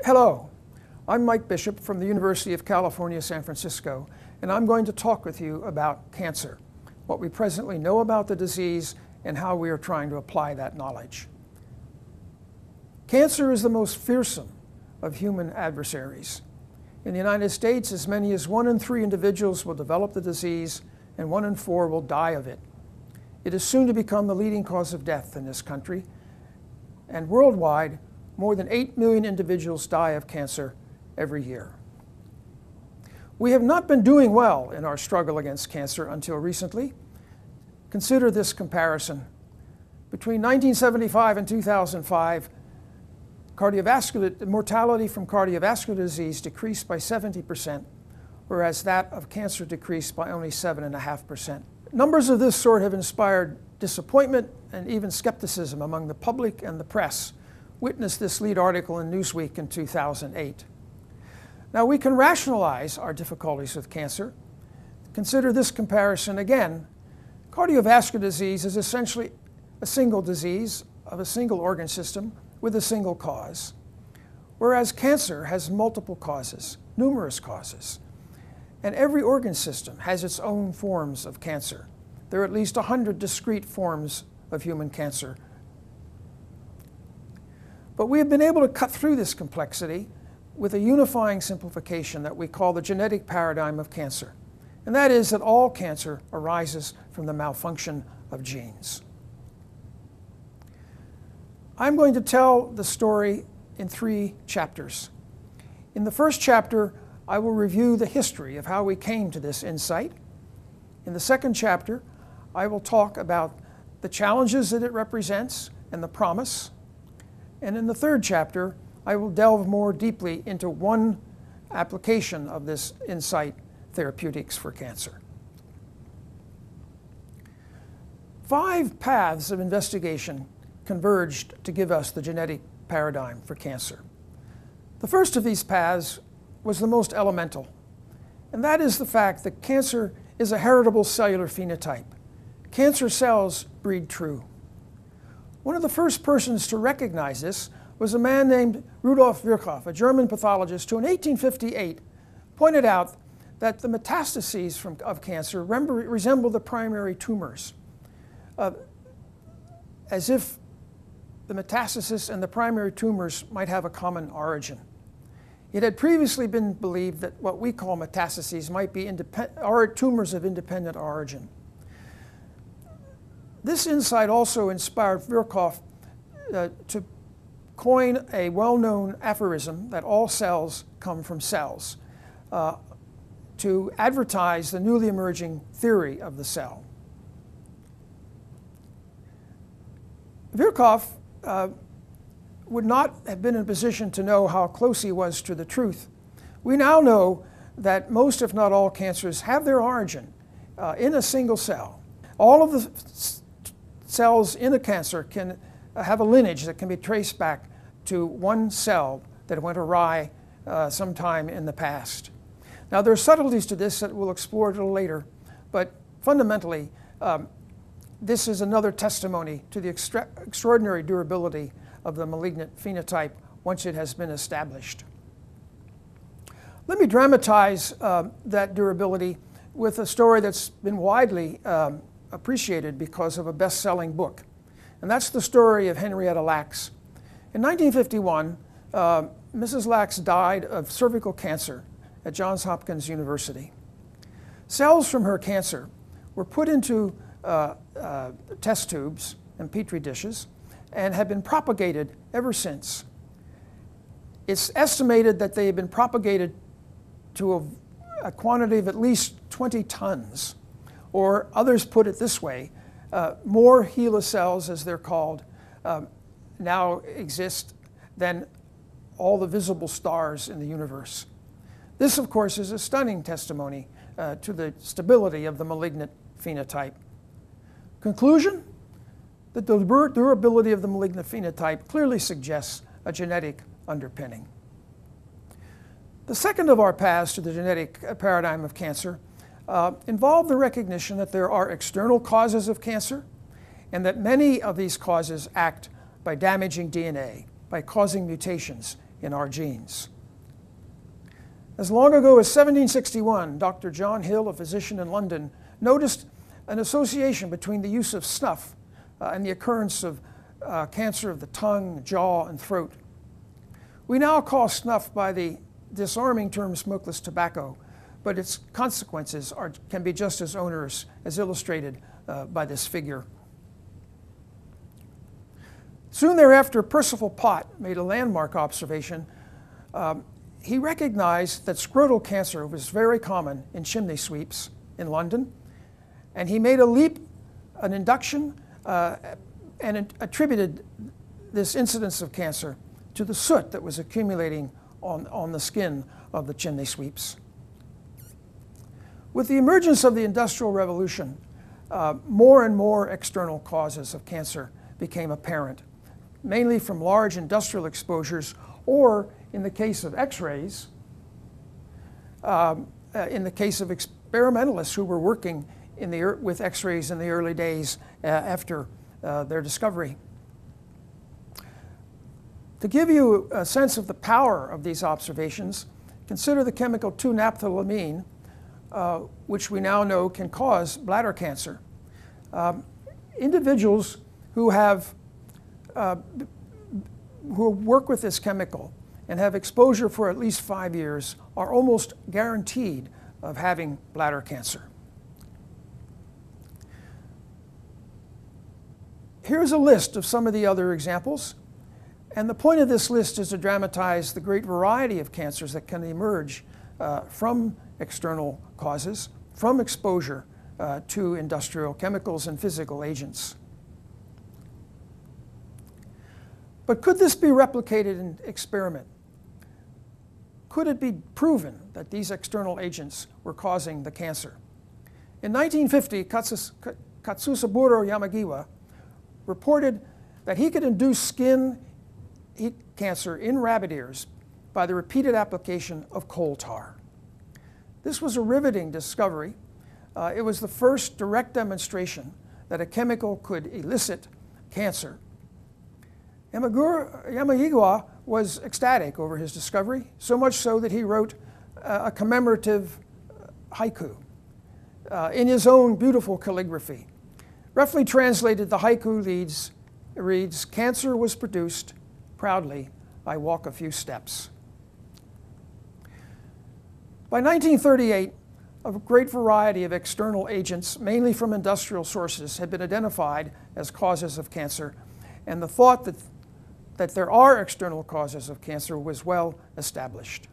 Hello, I'm Mike Bishop from the University of California, San Francisco, and I'm going to talk with you about cancer, what we presently know about the disease, and how we are trying to apply that knowledge. Cancer is the most fearsome of human adversaries. In the United States, as many as 1 in 3 individuals will develop the disease, and 1 in 4 will die of it. It is soon to become the leading cause of death in this country, and worldwide, more than 8 million individuals die of cancer every year. We have not been doing well in our struggle against cancer until recently. Consider this comparison. Between 1975 and 2005, mortality from cardiovascular disease decreased by 70%, whereas that of cancer decreased by only 7.5%. Numbers of this sort have inspired disappointment and even skepticism among the public and the press. Witness this lead article in Newsweek in 2008. Now, we can rationalize our difficulties with cancer. Consider this comparison again. Cardiovascular disease is essentially a single disease of a single organ system with a single cause, whereas cancer has multiple causes, numerous causes. And every organ system has its own forms of cancer. There are at least 100 discrete forms of human cancer. But we have been able to cut through this complexity with a unifying simplification that we call the genetic paradigm of cancer. And that is that all cancer arises from the malfunction of genes. I'm going to tell the story in 3 chapters. In the first chapter, I will review the history of how we came to this insight. In the second chapter, I will talk about the challenges that it represents and the promise. And in the third chapter, I will delve more deeply into one application of this insight, therapeutics for cancer. 5 paths of investigation converged to give us the genetic paradigm for cancer. The first of these paths was the most elemental, and that is the fact that cancer is a heritable cellular phenotype. Cancer cells breed true. One of the first persons to recognize this was a man named Rudolf Virchow, a German pathologist, who in 1858 pointed out that the metastases of cancer resemble the primary tumors, as if the metastasis and the primary tumors might have a common origin. It had previously been believed that what we call metastases might be tumors of independent origin. This insight also inspired Virchow to coin a well-known aphorism that all cells come from cells, to advertise the newly emerging theory of the cell. Virchow would not have been in a position to know how close he was to the truth. We now know that most, if not all, cancers have their origin in a single cell. All of the cells in a cancer can have a lineage that can be traced back to one cell that went awry sometime in the past. Now, there are subtleties to this that we'll explore a little later, but fundamentally, this is another testimony to the extraordinary durability of the malignant phenotype once it has been established. Let me dramatize that durability with a story that's been widely appreciated because of a best-selling book. And that's the story of Henrietta Lacks. In 1951, Mrs. Lacks died of cervical cancer at Johns Hopkins University. Cells from her cancer were put into test tubes and petri dishes and have been propagated ever since. It's estimated that they have been propagated to a quantity of at least 20 tons, or others put it this way, more HeLa cells, as they're called, now exist than all the visible stars in the universe. This, of course, is a stunning testimony to the stability of the malignant phenotype. Conclusion? The durability of the malignant phenotype clearly suggests a genetic underpinning. The second of our paths to the genetic paradigm of cancer involve the recognition that there are external causes of cancer and that many of these causes act by damaging DNA, by causing mutations in our genes. As long ago as 1761, Dr. John Hill, a physician in London, noticed an association between the use of snuff and the occurrence of cancer of the tongue, jaw, and throat. We now call snuff by the disarming term smokeless tobacco, but its consequences can be just as onerous, as illustrated by this figure. Soon thereafter, Percival Pott made a landmark observation. He recognized that scrotal cancer was very common in chimney sweeps in London, and he made a leap, an induction, and attributed this incidence of cancer to the soot that was accumulating on the skin of the chimney sweeps. With the emergence of the Industrial Revolution, more and more external causes of cancer became apparent, mainly from large industrial exposures, or in the case of X-rays, in the case of experimentalists who were working with X-rays in the early days after their discovery. To give you a sense of the power of these observations, consider the chemical 2-naphthylamine, which we now know can cause bladder cancer. Individuals who work with this chemical and have exposure for at least 5 years are almost guaranteed of having bladder cancer. Here's a list of some of the other examples, and the point of this list is to dramatize the great variety of cancers that can emerge from external causes, from exposure to industrial chemicals and physical agents. But could this be replicated in experiment? Could it be proven that these external agents were causing the cancer? In 1950, Katsusaburo Yamagiwa reported that he could induce skin cancer in rabbit ears by the repeated application of coal tar. This was a riveting discovery. It was the first direct demonstration that a chemical could elicit cancer. Yamagiwa was ecstatic over his discovery, so much so that he wrote a commemorative haiku in his own beautiful calligraphy. Roughly translated, the haiku reads, "Cancer was produced, proudly I walk a few steps." By 1938, a great variety of external agents, mainly from industrial sources, had been identified as causes of cancer, and the thought that there are external causes of cancer was well established.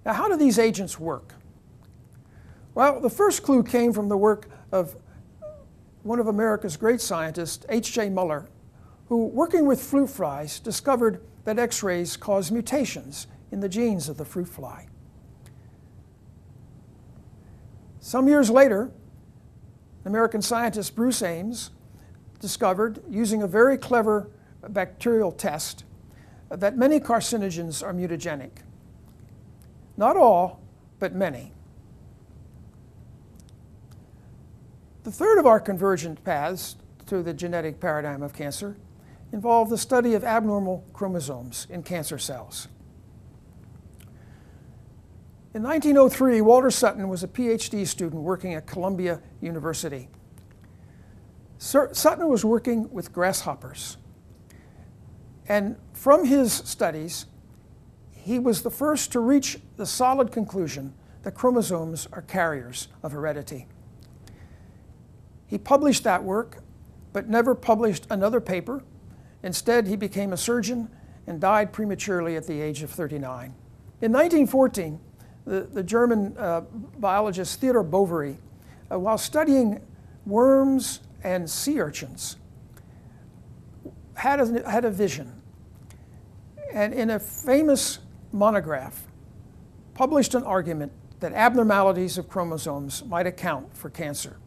Now, how do these agents work? Well, the first clue came from the work of one of America's great scientists, H.J. Muller, who, working with fruit flies, discovered that X-rays cause mutations in the genes of the fruit fly. Some years later, American scientist Bruce Ames discovered, using a very clever bacterial test, that many carcinogens are mutagenic. Not all, but many. The third of our convergent paths to the genetic paradigm of cancer involved the study of abnormal chromosomes in cancer cells. In 1903, Walter Sutton was a PhD student working at Columbia University. Sutton was working with grasshoppers. And from his studies, he was the first to reach the solid conclusion that chromosomes are carriers of heredity. He published that work, but never published another paper. Instead, he became a surgeon and died prematurely at the age of 39. In 1914, the German biologist Theodor Boveri, while studying worms and sea urchins, had a vision. And in a famous monograph, published an argument that abnormalities of chromosomes might account for cancer.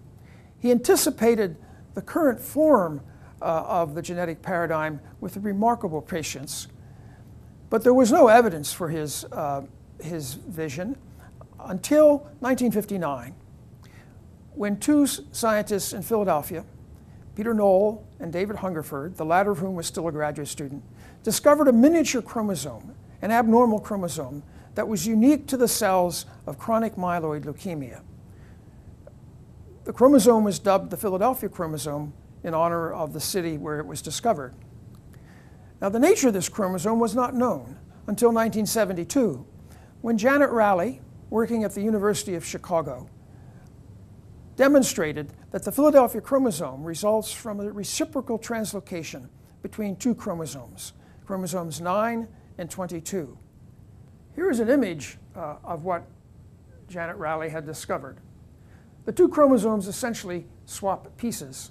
He anticipated the current form of the genetic paradigm with remarkable prescience, but there was no evidence for his vision until 1959, when two scientists in Philadelphia Peter Knoll and David Hungerford, the latter of whom was still a graduate student, discovered a miniature chromosome, an abnormal chromosome, that was unique to the cells of chronic myeloid leukemia. The chromosome was dubbed the Philadelphia chromosome in honor of the city where it was discovered. Now, the nature of this chromosome was not known until 1972, when Janet Rowley, working at the University of Chicago, demonstrated that the Philadelphia chromosome results from a reciprocal translocation between two chromosomes, chromosomes 9 and 22. Here is an image of what Janet Rowley had discovered. The two chromosomes essentially swap pieces.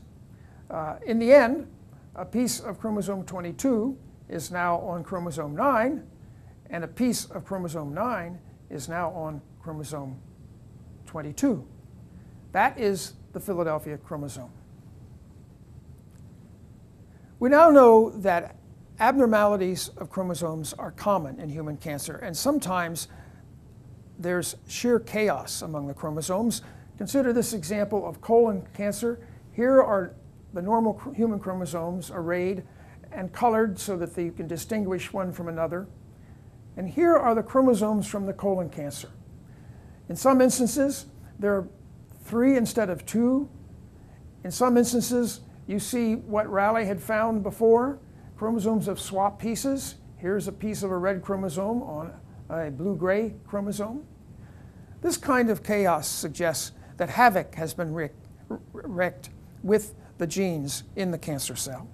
In the end, a piece of chromosome 22 is now on chromosome 9, and a piece of chromosome 9 is now on chromosome 22. That is the Philadelphia chromosome. We now know that abnormalities of chromosomes are common in human cancer, and sometimes there's sheer chaos among the chromosomes. Consider this example of colon cancer. Here are the normal human chromosomes arrayed and colored so that you can distinguish one from another. And here are the chromosomes from the colon cancer. In some instances, there are 3 instead of 2. In some instances, you see what Rowley had found before. Chromosomes have swapped pieces. Here's a piece of a red chromosome on a blue-gray chromosome. This kind of chaos suggests that havoc has been wreaked with the genes in the cancer cell.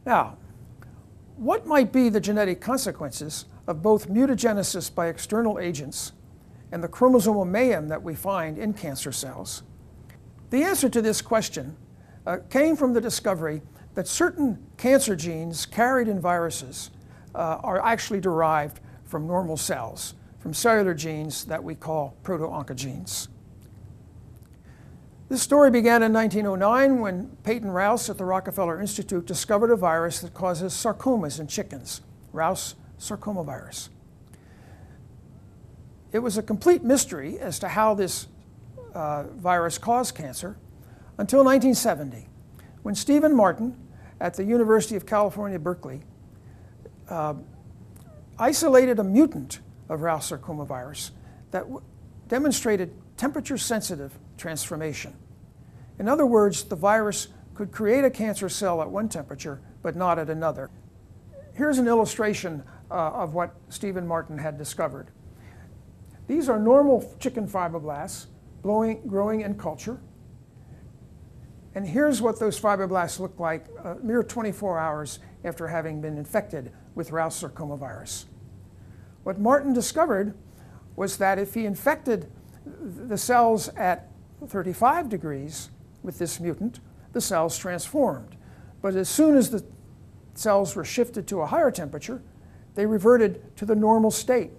Now, what might be the genetic consequences of both mutagenesis by external agents and the chromosomal mayhem that we find in cancer cells? The answer to this question came from the discovery that certain cancer genes carried in viruses are actually derived from normal cells, from cellular genes that we call proto-oncogenes. This story began in 1909 when Peyton Rouse at the Rockefeller Institute discovered a virus that causes sarcomas in chickens, Rouse sarcomavirus. It was a complete mystery as to how this virus caused cancer until 1970, when Stephen Martin at the University of California, Berkeley, isolated a mutant of Rouse sarcomavirus that demonstrated temperature-sensitive transformation. In other words, the virus could create a cancer cell at one temperature, but not at another. Here's an illustration of what Stephen Martin had discovered. These are normal chicken fibroblasts growing in culture. And here's what those fibroblasts look like a mere 24 hours after having been infected with Rouse sarcomavirus. What Martin discovered was that if he infected the cells at 35 degrees with this mutant, the cells transformed. But as soon as the cells were shifted to a higher temperature, they reverted to the normal state.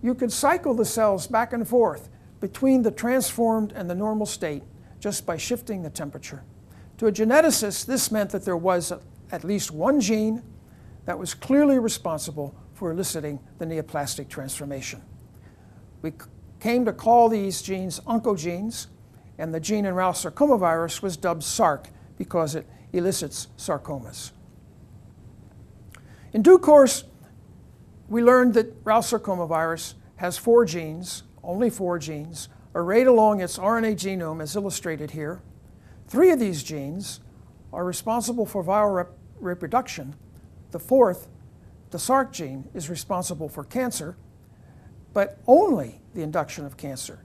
You could cycle the cells back and forth between the transformed and the normal state just by shifting the temperature. To a geneticist, this meant that there was at least one gene that was clearly responsible for eliciting the neoplastic transformation. We came to call these genes oncogenes, and the gene in Rouse sarcomavirus was dubbed SARC because it elicits sarcomas. In due course, we learned that Rouse sarcomavirus has 4 genes, only 4 genes, arrayed along its RNA genome as illustrated here. 3 of these genes are responsible for viral reproduction. The 4th, the SARC gene, is responsible for cancer, but only the induction of cancer.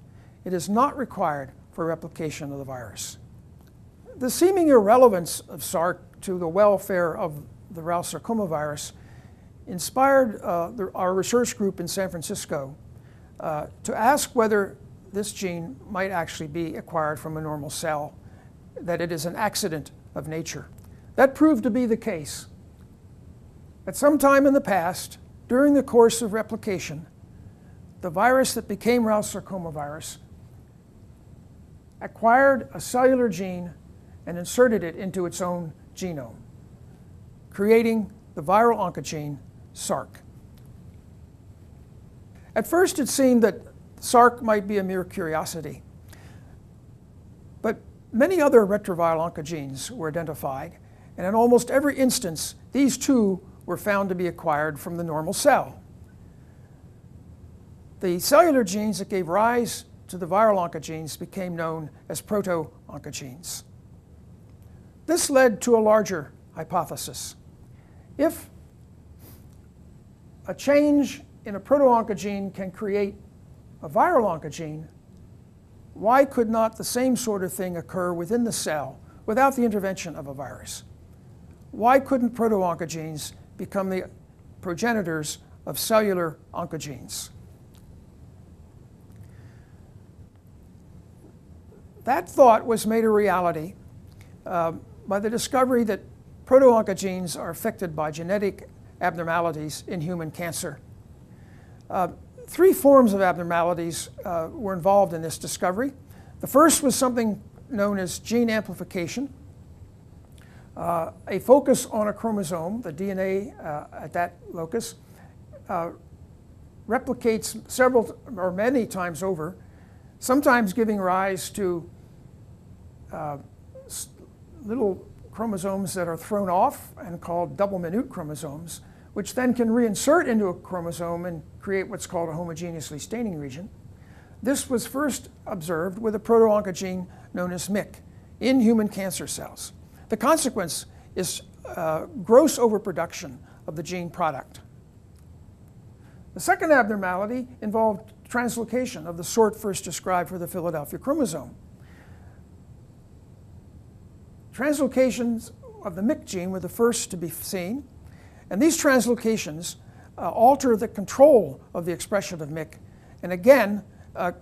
It is not required for replication of the virus. The seeming irrelevance of SARC to the welfare of the Rouse sarcomavirus inspired our research group in San Francisco to ask whether this gene might actually be acquired from a normal cell, that it is an accident of nature. That proved to be the case. At some time in the past, during the course of replication, the virus that became Rouse sarcomavirus acquired a cellular gene and inserted it into its own genome, creating the viral oncogene SARC. At first, it seemed that SARC might be a mere curiosity. But Many other retroviral oncogenes were identified, and in almost every instance, these too were found to be acquired from the normal cell. The cellular genes that gave rise to the viral oncogenes became known as proto-oncogenes. This led to a larger hypothesis. If a change in a proto-oncogene can create a viral oncogene, why could not the same sort of thing occur within the cell without the intervention of a virus? Why couldn't proto-oncogenes become the progenitors of cellular oncogenes? That thought was made a reality by the discovery that proto-oncogenes are affected by genetic abnormalities in human cancer. Three forms of abnormalities were involved in this discovery. The first was something known as gene amplification, a focus on a chromosome, the DNA at that locus, replicates several or many times over, sometimes giving rise to little chromosomes that are thrown off and called double minute chromosomes, which then can reinsert into a chromosome and create what's called a homogeneously staining region. This was first observed with a proto-oncogene known as MYC in human cancer cells. The consequence is gross overproduction of the gene product. The second abnormality involved translocation of the sort first described for the Philadelphia chromosome. Translocations of the MYC gene were the first to be seen, and these translocations alter the control of the expression of MYC, and again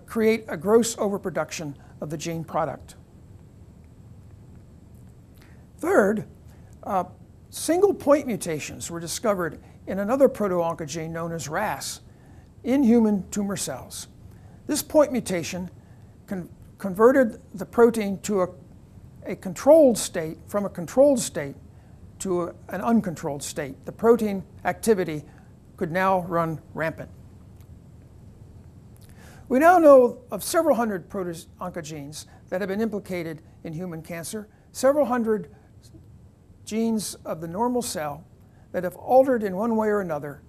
create a gross overproduction of the gene product. Third, single point mutations were discovered in another proto-oncogene known as RAS in human tumor cells. This point mutation converted the protein to a controlled state, from a controlled state to an uncontrolled state. The protein activity could now run rampant. We now know of several hundred proto-oncogenes that have been implicated in human cancer, several hundred genes of the normal cell that, if altered in one way or another,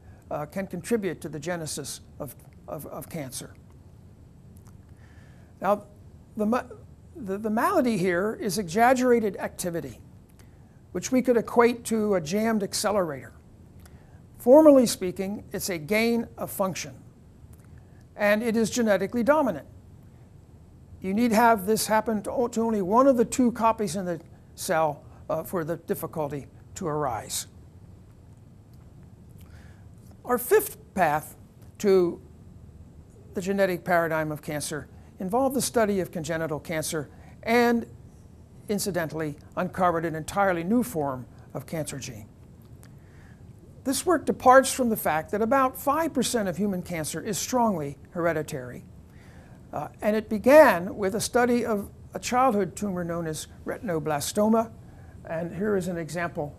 can contribute to the genesis of cancer. Now, the malady here is exaggerated activity, which we could equate to a jammed accelerator. Formally speaking, it's a gain of function, and it is genetically dominant. You need have this happen to only one of the two copies in the cell for the difficulty to arise. Our fifth path to the genetic paradigm of cancer involved the study of congenital cancer and, incidentally, uncovered an entirely new form of cancer gene. This work departs from the fact that about 5% of human cancer is strongly hereditary. And it began with a study of a childhood tumor known as retinoblastoma. And here is an example.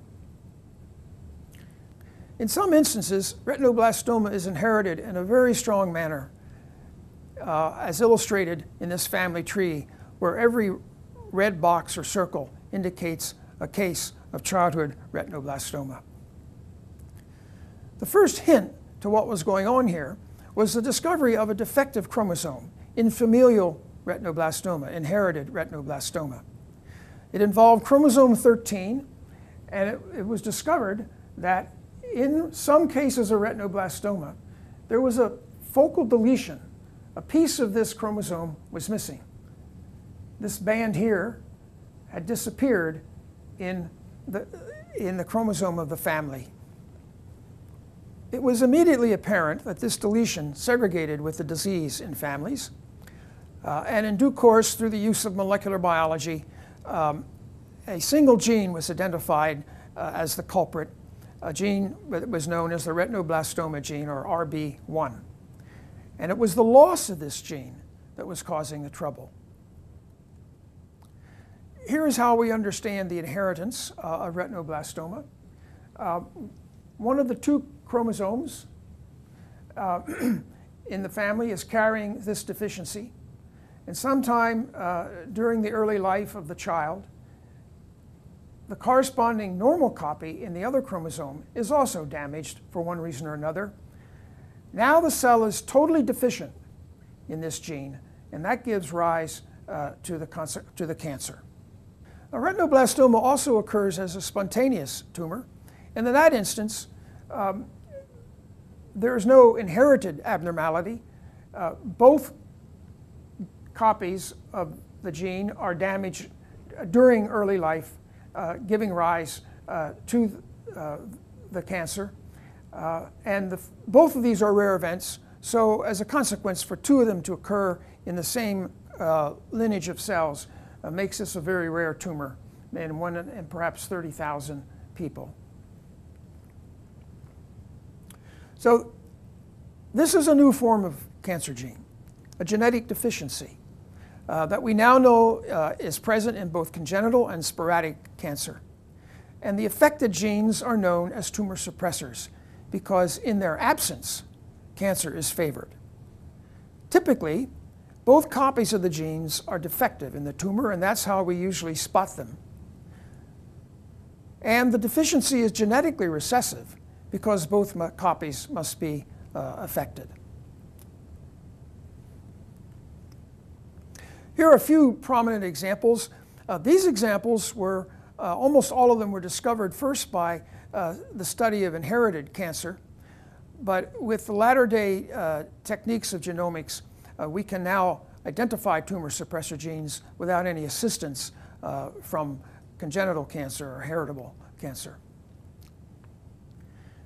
In some instances, retinoblastoma is inherited in a very strong manner, as illustrated in this family tree, where every red box or circle indicates a case of childhood retinoblastoma. The first hint to what was going on here was the discovery of a defective chromosome in familial retinoblastoma, inherited retinoblastoma. It involved chromosome 13, and it was discovered that in some cases of retinoblastoma, there was a focal deletion. A piece of this chromosome was missing. This band here had disappeared in the chromosome of the family. It was immediately apparent that this deletion segregated with the disease in families. And in due course, through the use of molecular biology, a single gene was identified as the culprit, a gene that was known as the retinoblastoma gene, or RB1. And it was the loss of this gene that was causing the trouble. Here is how we understand the inheritance of retinoblastoma. One of the two chromosomes in the family is carrying this deficiency, And sometime during the early life of the child, the corresponding normal copy in the other chromosome is also damaged for one reason or another. Now the cell is totally deficient in this gene, and that gives rise to the cancer. Now, retinoblastoma also occurs as a spontaneous tumor, and in that instance, there is no inherited abnormality. Both copies of the gene are damaged during early life, giving rise to the cancer. And both of these are rare events, so as a consequence, for two of them to occur in the same lineage of cells makes this a very rare tumor in 1 in perhaps 30,000 people. So this is a new form of cancer gene, a genetic deficiency that we now know is present in both congenital and sporadic cancer. And the affected genes are known as tumor suppressors because in their absence, cancer is favored. Typically, both copies of the genes are defective in the tumor, and that's how we usually spot them. And the deficiency is genetically recessive because both copies must be affected. Here are a few prominent examples. These examples were, almost all of them were discovered first by the study of inherited cancer. But with the latter-day techniques of genomics, we can now identify tumor suppressor genes without any assistance from congenital cancer or heritable cancer.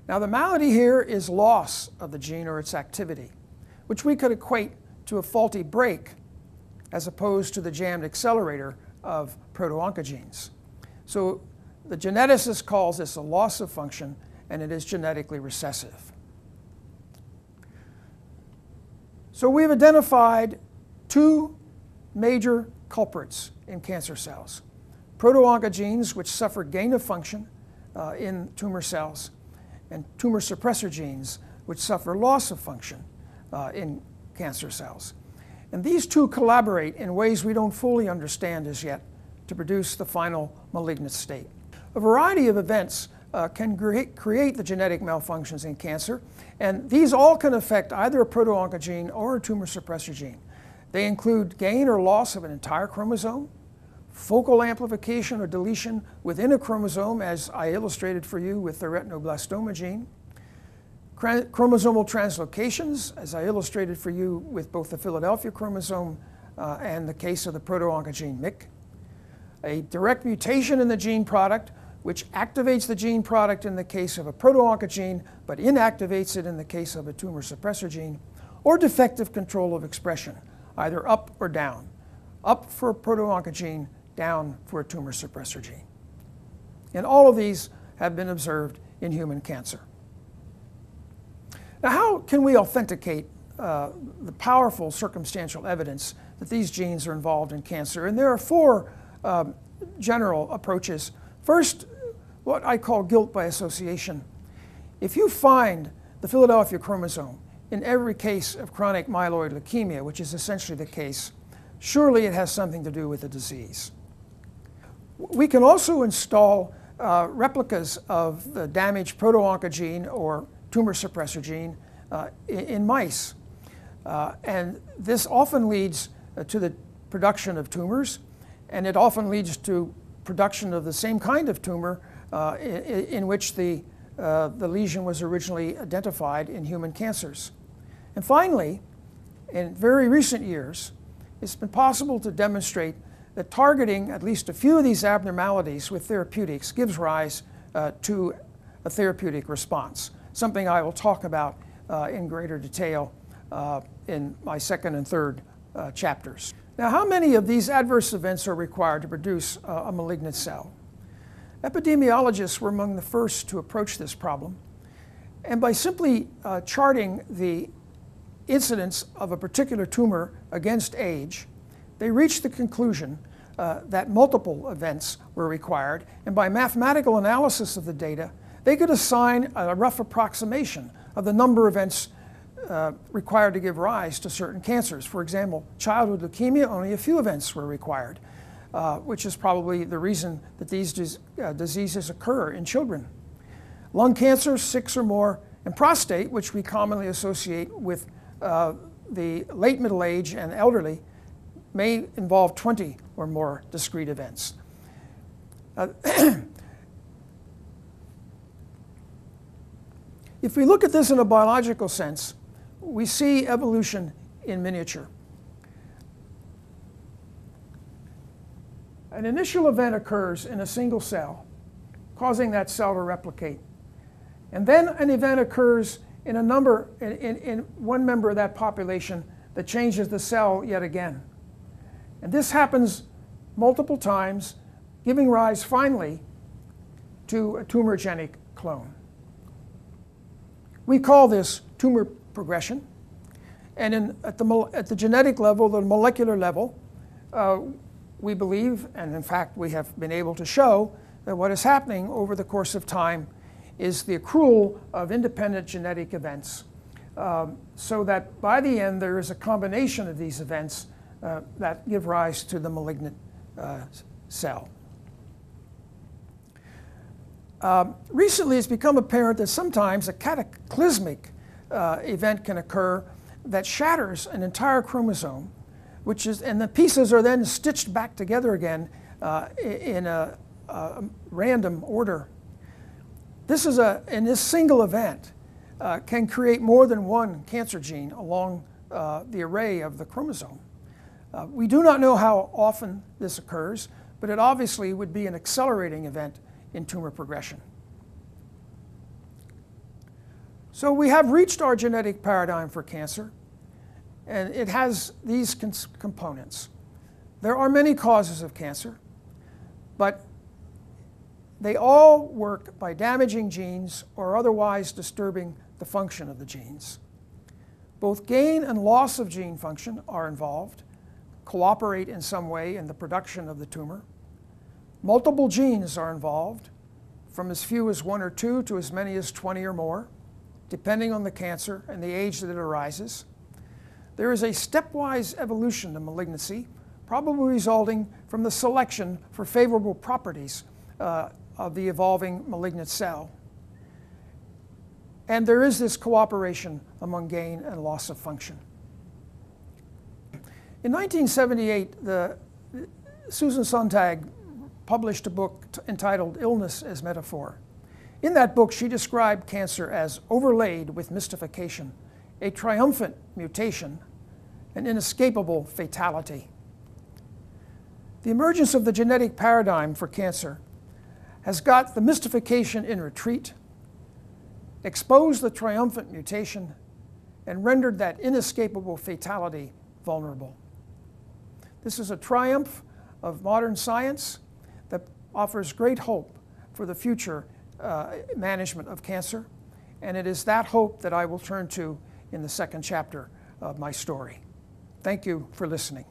Now, the malady here is loss of the gene or its activity, which we could equate to a faulty brake as opposed to the jammed accelerator of proto-oncogenes. So the geneticist calls this a loss of function, and it is genetically recessive. So we've identified two major culprits in cancer cells: proto-oncogenes, which suffer gain of function in tumor cells, and tumor suppressor genes, which suffer loss of function in cancer cells. And these two collaborate in ways we don't fully understand as yet to produce the final malignant state. A variety of events can create the genetic malfunctions in cancer, and these all can affect either a proto-oncogene or a tumor suppressor gene. They include gain or loss of an entire chromosome, focal amplification or deletion within a chromosome, as I illustrated for you with the retinoblastoma gene, chromosomal translocations, as I illustrated for you with both the Philadelphia chromosome and the case of the proto-oncogene MYC, a direct mutation in the gene product, which activates the gene product in the case of a proto-oncogene, but inactivates it in the case of a tumor suppressor gene, or defective control of expression, either up or down. Up for a proto-oncogene, down for a tumor suppressor gene. And all of these have been observed in human cancer. Now, how can we authenticate the powerful circumstantial evidence that these genes are involved in cancer? And there are four general approaches. First, what I call guilt by association. If you find the Philadelphia chromosome in every case of chronic myeloid leukemia, which is essentially the case, surely it has something to do with the disease. We can also install replicas of the damaged proto-oncogene or tumor suppressor gene in mice. And this often leads to the production of tumors, and it often leads to production of the same kind of tumor in which the lesion was originally identified in human cancers. And finally, in very recent years, it's been possible to demonstrate that targeting at least a few of these abnormalities with therapeutics gives rise to a therapeutic response, something I will talk about in greater detail in my second and third chapters. Now, how many of these adverse events are required to produce a malignant cell? Epidemiologists were among the first to approach this problem, and by simply charting the incidence of a particular tumor against age, they reached the conclusion that multiple events were required, and by mathematical analysis of the data, they could assign a rough approximation of the number of events required to give rise to certain cancers. For example, childhood leukemia, only a few events were required, which is probably the reason that these diseases occur in children. Lung cancer, 6 or more, and prostate, which we commonly associate with the late middle age and elderly, may involve 20 or more discrete events. If we look at this in a biological sense, we see evolution in miniature. An initial event occurs in a single cell, causing that cell to replicate. And then an event occurs in one member of that population that changes the cell yet again. And this happens multiple times, giving rise finally to a tumorigenic clone. We call this tumor progression. And at the genetic level, the molecular level, we believe, and in fact we have been able to show, that what is happening over the course of time is the accrual of independent genetic events, so that by the end there is a combination of these events that give rise to the malignant cell. Recently it's become apparent that sometimes a cataclysmic event can occur that shatters an entire chromosome, and the pieces are then stitched back together again in a random order. In this single event can create more than one cancer gene along the array of the chromosome. We do not know how often this occurs, but it obviously would be an accelerating event in tumor progression. So we have reached our genetic paradigm for cancer, and it has these components. There are many causes of cancer, but they all work by damaging genes or otherwise disturbing the function of the genes. Both gain and loss of gene function are involved, cooperate in some way in the production of the tumor. Multiple genes are involved, from as few as 1 or 2 to as many as 20 or more, depending on the cancer and the age that it arises. There is a stepwise evolution to malignancy, probably resulting from the selection for favorable properties of the evolving malignant cell. And there is this cooperation among gain and loss of function. In 1978, Susan Sontag published a book entitled Illness as Metaphor. In that book, she described cancer as overlaid with mystification, a triumphant mutation, an inescapable fatality. The emergence of the genetic paradigm for cancer has got the mystification in retreat, exposed the triumphant mutation, and rendered that inescapable fatality vulnerable. This is a triumph of modern science that offers great hope for the future management of cancer, and it is that hope that I will turn to in the second chapter of my story. Thank you for listening.